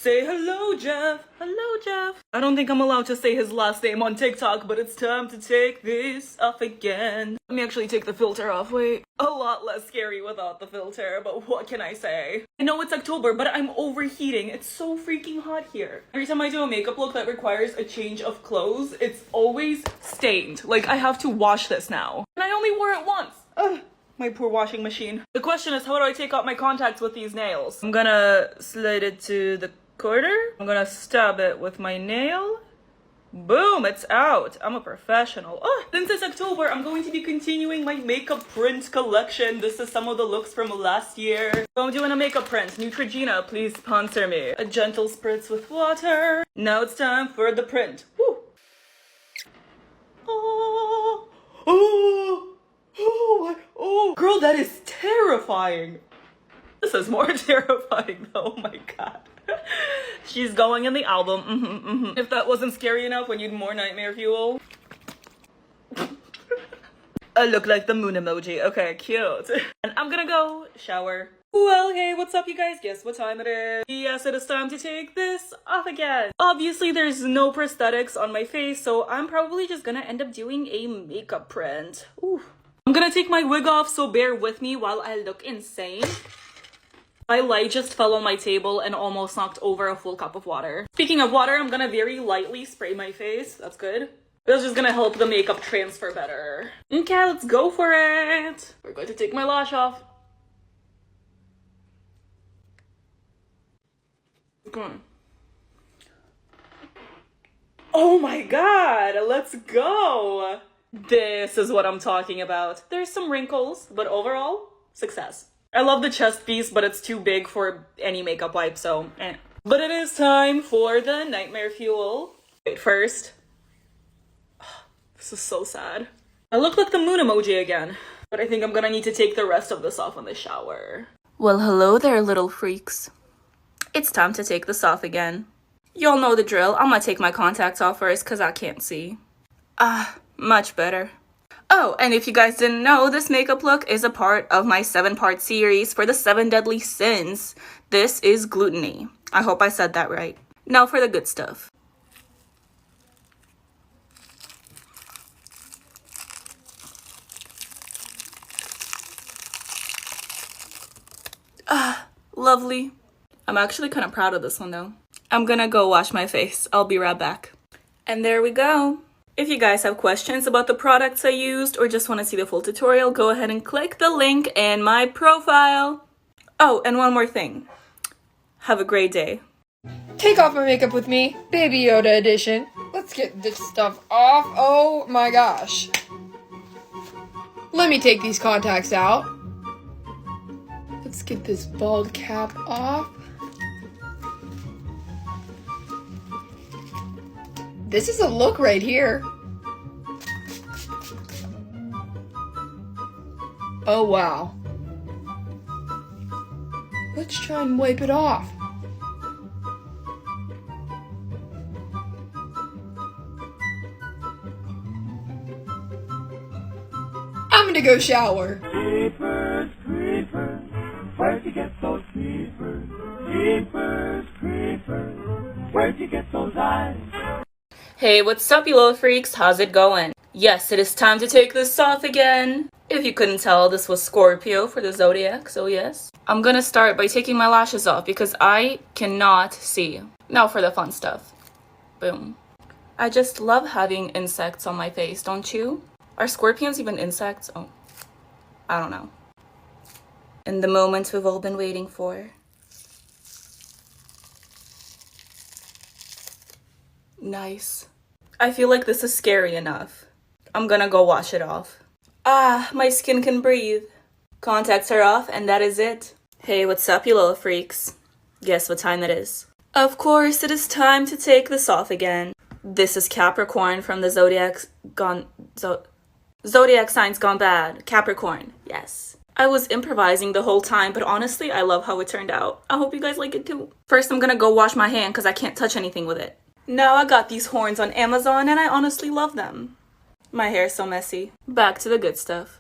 Say hello, Jeff. Hello, Jeff. I don't think I'm allowed to say his last name on TikTok, but it's time to take this off again. Let me actually take the filter off. Wait. A lot less scary without the filter, but what can I say? I know it's October, but I'm overheating. It's so freaking hot here. Every time I do a makeup look that requires a change of clothes, it's always stained. Like, I have to wash this now. And I only wore it once. Ugh. My poor washing machine. The question is, how do I take out my contacts with these nails? I'm gonna slide it to the corner. I'm gonna stab it with my nail. Boom, it's out. I'm a professional. Oh, since it's October, I'm going to be continuing my makeup print collection. This is some of the looks from last year. So I'm doing a makeup print. Neutrogena, please sponsor me. A gentle spritz with water. Now it's time for the print. Woo. Oh, oh. Oh, girl, that is terrifying. This is more terrifying though. Oh my god. She's going in the album. If that wasn't scary enough, we need more nightmare fuel. I look like the moon emoji. Okay, cute. And I'm gonna go shower. Well, hey, what's up, you guys? Guess what time it is? Yes, it is time to take this off again. Obviously, there's no prosthetics on my face, so I'm probably just gonna end up doing a makeup print. Ooh. I'm gonna take my wig off, so bear with me while I look insane. My light just fell on my table and almost knocked over a full cup of water. Speaking of water, I'm gonna very lightly spray my face. That's good. That's just gonna help the makeup transfer better. Okay, let's go for it. We're going to take my lash off. Okay. Oh my god, let's go. This is what I'm talking about. There's some wrinkles, but overall, success. I love the chest piece, but it's too big for any makeup wipe, so eh. But it is time for the nightmare fuel. Wait, first. This is so sad. I look like the moon emoji again, but I think I'm gonna need to take the rest of this off in the shower. Well, hello there, little freaks. It's time to take this off again. Y'all know the drill. I'm gonna take my contacts off first because I can't see. Much better. Oh, and if you guys didn't know, this makeup look is a part of my 7-part series for the 7 deadly sins. This is gluttony. I hope I said that right. Now for the good stuff. Lovely. I'm actually kind of proud of this one though. I'm gonna go wash my face. I'll be right back. And there we go. If you guys have questions about the products I used or just want to see the full tutorial, go ahead and click the link in my profile. Oh, and one more thing. Have a great day. Take off my makeup with me, Baby Yoda edition. Let's get this stuff off. Oh my gosh. Let me take these contacts out. Let's get this bald cap off. This is a look right here. Oh wow. Let's try and wipe it off. I'm gonna go shower. Creepers, creepers, where'd you get those creepers? Creepers, creepers, where'd you get those eyes? Hey, what's up, you little freaks? How's it going? Yes, it is time to take this off again. If you couldn't tell, this was Scorpio for the zodiac, so yes. I'm gonna start by taking my lashes off because I cannot see. Now for the fun stuff. Boom. I just love having insects on my face, don't you? Are scorpions even insects? Oh, I don't know. And the moment we've all been waiting for. Nice. I feel like this is scary enough. I'm gonna go wash it off. Ah, my skin can breathe. Contacts are off and that is it. Hey, what's up, you little freaks? Guess what time it is? Of course, it is time to take this off again. This is Capricorn from the Zodiac signs gone bad. Capricorn, yes. I was improvising the whole time, but honestly, I love how it turned out. I hope you guys like it too. First, I'm gonna go wash my hand because I can't touch anything with it. Now I got these horns on Amazon and I honestly love them. My hair's so messy. Back to the good stuff.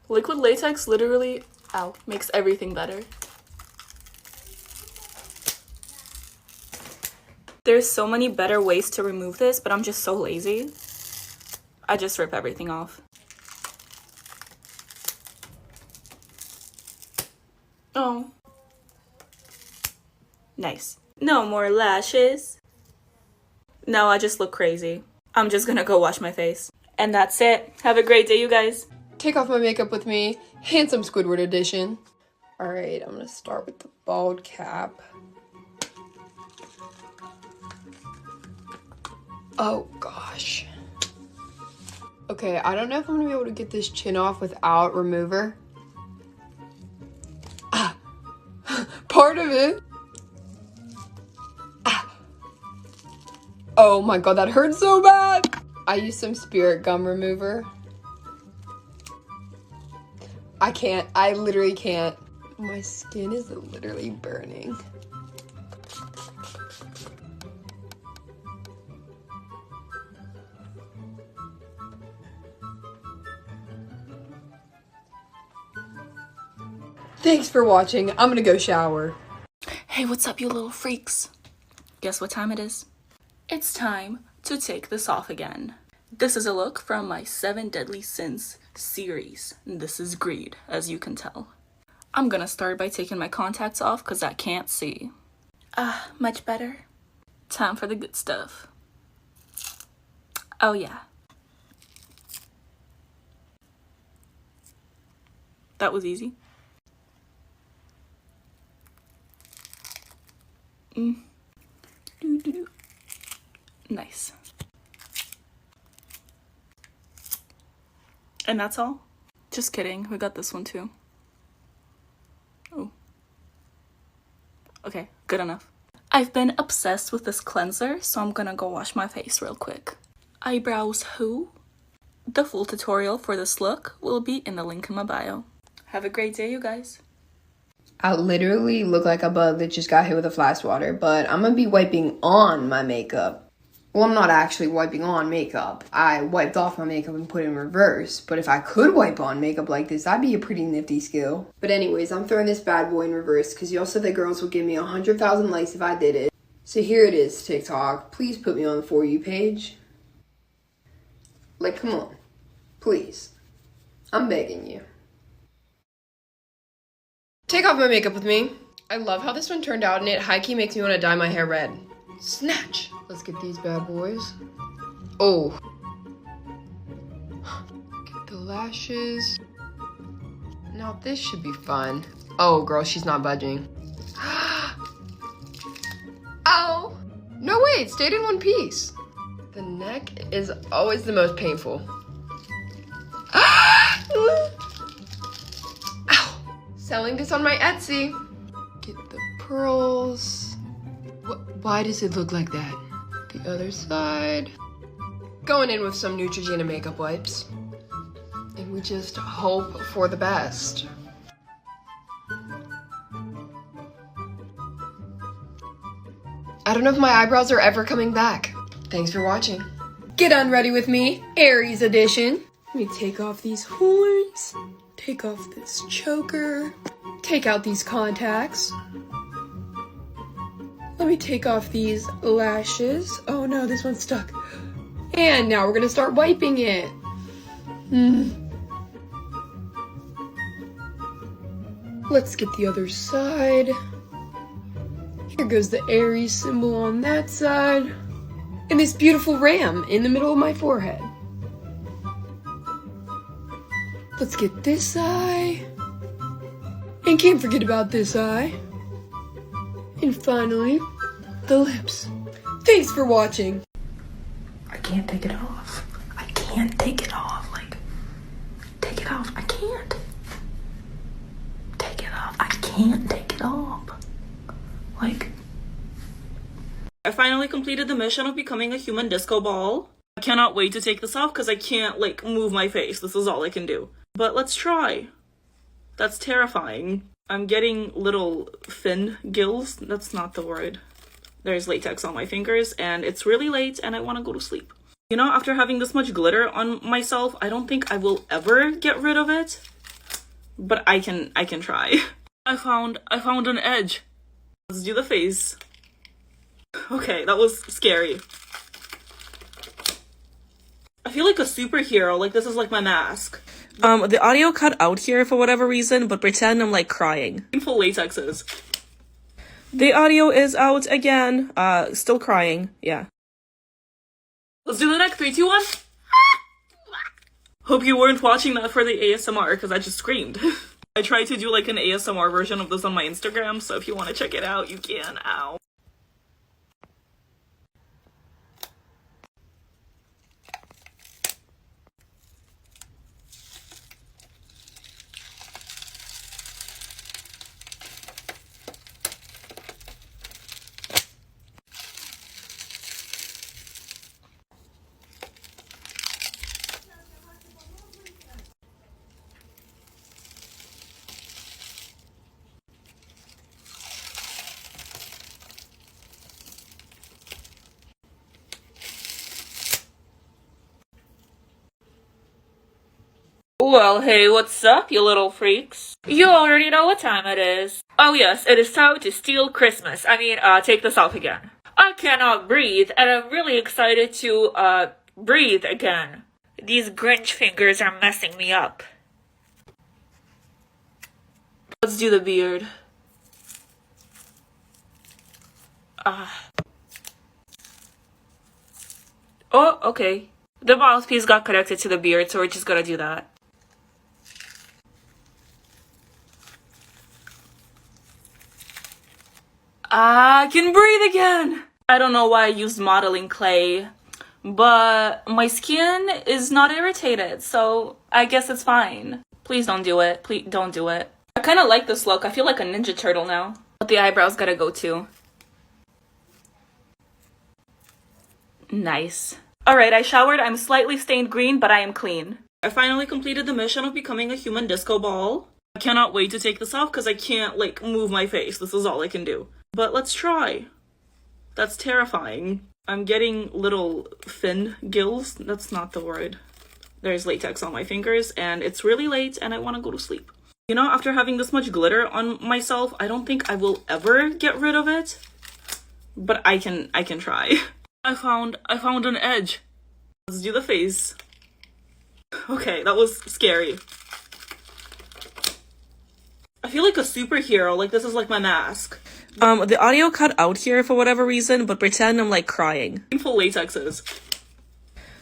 Liquid latex literally, makes everything better. There's so many better ways to remove this, but I'm just so lazy. I just rip everything off. Oh. Nice. No more lashes. No, I just look crazy. I'm just gonna go wash my face. And that's it. Have a great day, you guys. Take off my makeup with me. Handsome Squidward edition. Alright, I'm gonna start with the bald cap. Oh gosh. Okay, I don't know if I'm gonna be able to get this chin off without remover. Ah! Part of it. Ah! Oh my god, that hurts so bad! I used some spirit gum remover. I can't. I literally can't. My skin is literally burning. Thanks for watching. I'm gonna go shower. Hey, what's up, you little freaks? Guess what time it is? It's time to take this off again. This is a look from my 7 Deadly Sins series. This is greed, as you can tell. I'm gonna start by taking my contacts off because I can't see. Much better. Time for the good stuff. Oh yeah. That was easy. Nice. And that's all? Just kidding, we got this one too. Oh. Okay, good enough. I've been obsessed with this cleanser, so I'm gonna go wash my face real quick. Eyebrows who? The full tutorial for this look will be in the link in my bio. Have a great day, you guys. I literally look like a bug that just got hit with a fly swatter, but I'm gonna be wiping on my makeup. Well, I'm not actually wiping on makeup. I wiped off my makeup and put it in reverse. But if I could wipe on makeup like this, that'd be a pretty nifty skill. But anyways, I'm throwing this bad boy in reverse because y'all said that girls would give me 100,000 likes if I did it. So here it is, TikTok. Please put me on the For You page. Like, come on. Please. I'm begging you. Take off my makeup with me. I love how this one turned out, and it high-key makes me want to dye my hair red. Snatch! Let's get these bad boys. Oh. Get the lashes. Now this should be fun. Oh, girl, she's not budging. Ow! No, wait, it stayed in one piece. The neck is always the most painful. Ow! Selling this on my Etsy. Get the pearls. Why does it look like that? The other side. Going in with some Neutrogena makeup wipes. And we just hope for the best. I don't know if my eyebrows are ever coming back. Thanks for watching. Get unready with me, Aries edition. Let me take off these horns. Take off this choker. Take out these contacts. Let me take off these lashes. Oh no, this one's stuck. And now we're gonna start wiping it. Let's get the other side. Here goes the Aries symbol on that side. And this beautiful ram in the middle of my forehead. Let's get this eye. And can't forget about this eye. And finally, the lips. Thanks for watching. I can't take it off. I can't take it off. Like, take it off. I can't. Take it off. I can't take it off. Like, I finally completed the mission of becoming a human disco ball. I cannot wait to take this off because I can't, like, move my face. This is all I can do. But let's try. That's terrifying. I'm getting little fin gills. That's not the word. There's latex on my fingers and it's really late and I want to go to sleep. You know, after having this much glitter on myself, I don't think I will ever get rid of it. But I can try. I found an edge. Let's do the face. Okay, that was scary. I feel like a superhero, like this is like my mask. The audio cut out here for whatever reason, but pretend I'm like crying. Painful latexes. The audio is out again. Still crying, yeah. Let's do the next 3, 2, 1. Hope you weren't watching that for the ASMR, because I just screamed. I tried to do like an ASMR version of this on my Instagram, so if you want to check it out, you can. Ow. Well, hey, what's up, you little freaks? You already know what time it is. Oh yes, it is time to steal Christmas. Take this off again. I cannot breathe, and I'm really excited to, breathe again. These Grinch fingers are messing me up. Let's do the beard. Oh, okay. The mouthpiece got connected to the beard, so we're just gonna do that. I can breathe again! I don't know why I used modeling clay, but my skin is not irritated, so I guess it's fine. Please don't do it. Please don't do it. I kind of like this look. I feel like a Ninja Turtle now. But the eyebrows gotta go too. Nice. Alright, I showered. I'm slightly stained green, but I am clean. I finally completed the mission of becoming a human disco ball. I cannot wait to take this off because I can't, like, move my face. This is all I can do. But let's try. That's terrifying. I'm getting little fin gills. That's not the word. There's latex on my fingers, and it's really late, and I want to go to sleep. You know, after having this much glitter on myself, I don't think I will ever get rid of it. But I can try. I found an edge. Let's do the face. Okay, that was scary. I feel like a superhero, like this is like my mask. The audio cut out here for whatever reason, but pretend I'm like crying. Painful latexes.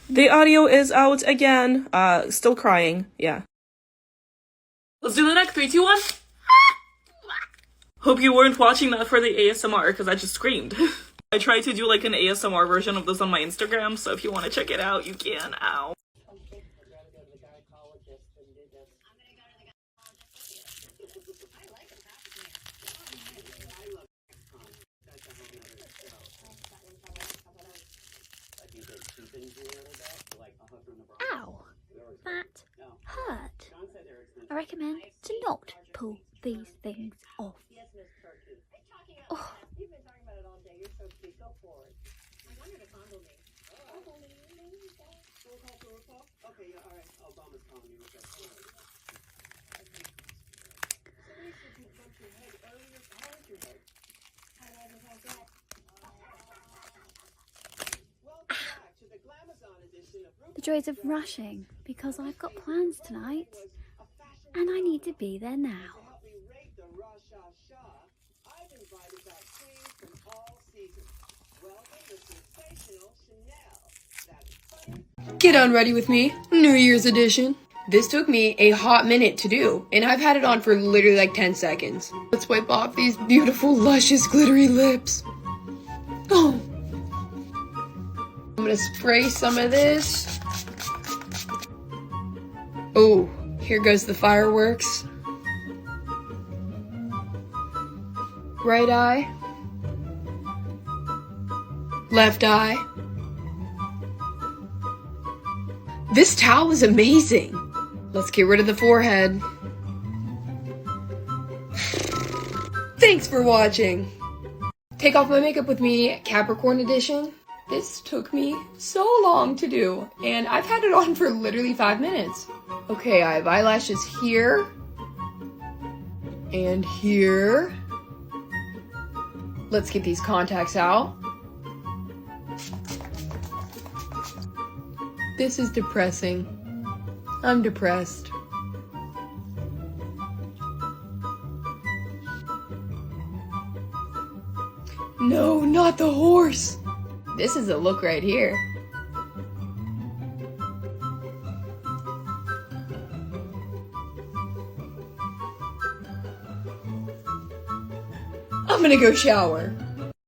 The audio is out again. Still crying, yeah. Let's do the next 3, 2, 1. Hope you weren't watching that for the ASMR, because I just screamed. I tried to do like an ASMR version of this on my Instagram, so if you want to check it out, you can. Ow. Ow, that hurt. I recommend to not pull these things off. Oh. The joys of rushing, because I've got plans tonight, and I need to be there now. Get unready with me, New Year's edition. This took me a hot minute to do, and I've had it on for literally like 10 seconds. Let's wipe off these beautiful, luscious, glittery lips. Oh. I'm gonna spray some of this. Oh, here goes the fireworks. Right eye. Left eye. This towel is amazing. Let's get rid of the forehead. Thanks for watching. Take off my makeup with me, Capricorn edition. This took me so long to do, and I've had it on for literally 5 minutes. Okay, I have eyelashes here, and here. Let's get these contacts out. This is depressing. I'm depressed. No, not the horse! This is a look right here. I'm gonna go shower.